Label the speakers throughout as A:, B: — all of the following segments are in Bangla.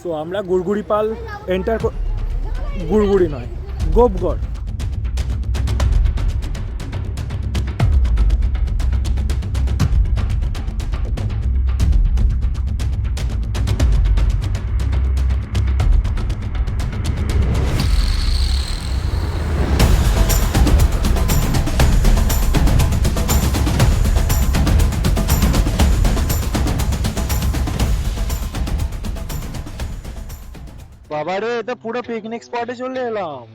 A: সো আমরা গুড়গুড়িপাল এন্টার গুড়গুড়ি নয়, গোপগড়। বাবারে, এটা পুরো পিকনিক স্পটে চলে এলাম।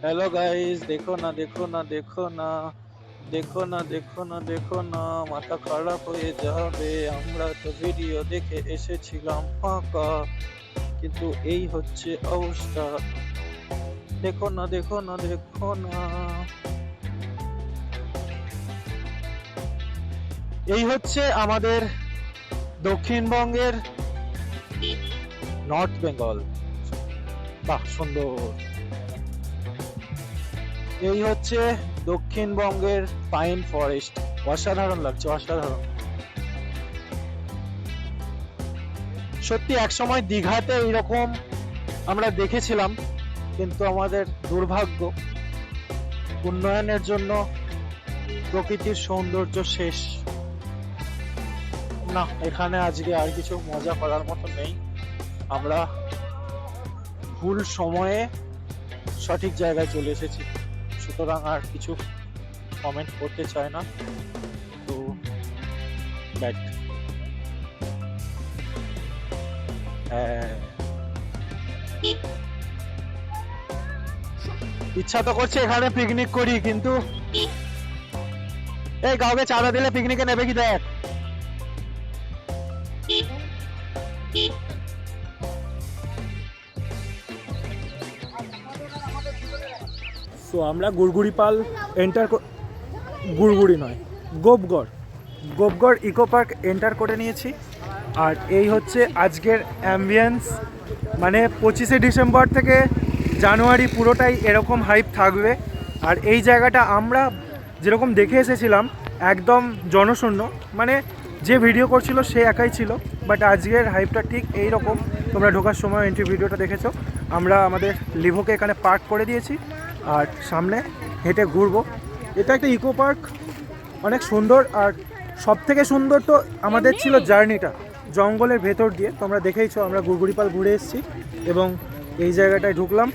A: হ্যালো গাইস, দেখো না দেখো না দেখো না দেখো না দেখো না দেখো না, মাথা খারাপ হয়ে যাবে। আমরা তো ভিডিও দেখে এসেছিলাম ফাঁকা, কিন্তু এই হচ্ছে অবস্থা। দেখো না দেখো না দেখো না, এই হচ্ছে আমাদের দক্ষিণবঙ্গের নর্থ বেঙ্গল। বাহ, সুন্দর। এই হচ্ছে দক্ষিণবঙ্গের পাইন ফরেস্ট। অসাধারণ লাগছে, অসাধারণ। সত্যি একসময় দীঘাতে এইরকম আমরা দেখেছিলাম, কিন্তু আমাদের দুর্ভাগ্য, উন্নয়নের জন্য প্রকৃতির সৌন্দর্য শেষ। না, এখানে আজকে আর কিছু মজা করার মতো নেই। আমরা ভুল সময়ে সঠিক জায়গায় চলে এসেছি, সুতরাং আর কিছু কমেন্ট করতে চায় না। তো ব্যাড। ইচ্ছা তো করছে এখানে পিকনিক করি, কিন্তু এই কাউকে চাঁদা দিলে পিকনিকে নেবে কি দেখ। সো আমরা গুড়গুড়িপাল এন্টার গুড়গুড়ি নয়, Gopgarh. Gopgarh eco park enter করে নিয়েছি। আর এই হচ্ছে আজকের অ্যাম্বিয়েন্স। মানে 25শে ডিসেম্বর থেকে জানুয়ারি পুরোটাই এরকম হাইপ থাকবে। আর এই জায়গাটা আমরা যেরকম দেখে এসেছিলাম একদম জনশূন্য, মানে যে ভিডিও করছিল সে একাই ছিল। বাট আজকের হাইপটা ঠিক এই রকম। তোমরা ঢোকার সময় এন্ট্রি ভিডিওটা দেখেছো। আমরা আমাদের লিভোকে এখানে পার্ক করে দিয়েছি আর সামনে হেঁটে ঘুরবো। এটা একটা ইকো পার্ক, অনেক সুন্দর। আর সব থেকে সুন্দর তো আমাদের ছিল জার্নিটা জঙ্গলের ভেতর দিয়ে। তোমরা দেখেইছো আমরা গুড়গুড়িপাল ঘুরে এসেছি এবং এই জায়গাটায় ঢুকলাম।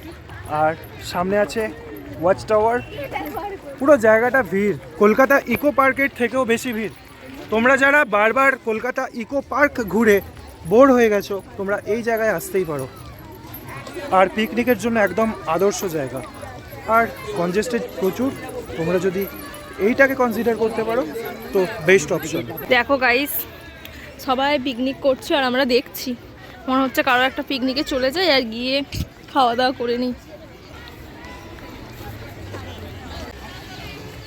A: আর সামনে আছে ওয়াচ টাওয়ার। পুরো জায়গাটা ভিড়, কলকাতা ইকো পার্কের থেকেও বেশি ভিড়। তোমরা যারা বারবার কলকাতা ইকো পার্ক ঘুরে বোর হয়ে গেছো, তোমরা এই জায়গায় আসতেই পারো। আর পিকনিকের জন্য একদম আদর্শ জায়গা। আর কনজেস্টেড প্রচুর, তোমরা যদি এইটাকে কনসিডার করতে পারো তো বেস্ট অপশন।
B: দেখো গাইস, সবাই পিকনিক করছে আর আমরা দেখছি। মনে হচ্ছে কারো একটা পিকনিকে চলে যাই আর গিয়ে খাওয়া দাওয়া করে নিই।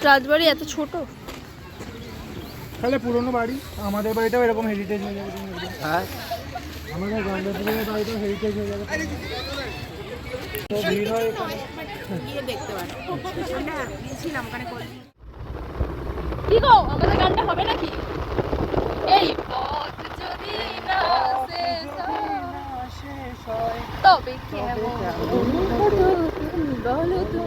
B: রাজবাড়ি এত ছোট,
A: তাহলে পুরনো বাড়ি। আমাদের বাড়িটাও এরকম হেরিটেজ হয়ে যাবে। হ্যাঁ, আমাদের গঙ্গাপুরের বাড়িটাও হেরিটেজ হয়ে যাবে। তো ভিড় হয় গিয়ে দেখতে পারো। আমরা গিয়েছিলাম ওখানে।
B: কি গো, আমাদের গানটা হবে নাকি? এই পথ যদি না শেষ হয় তবে কেমন বলো তো।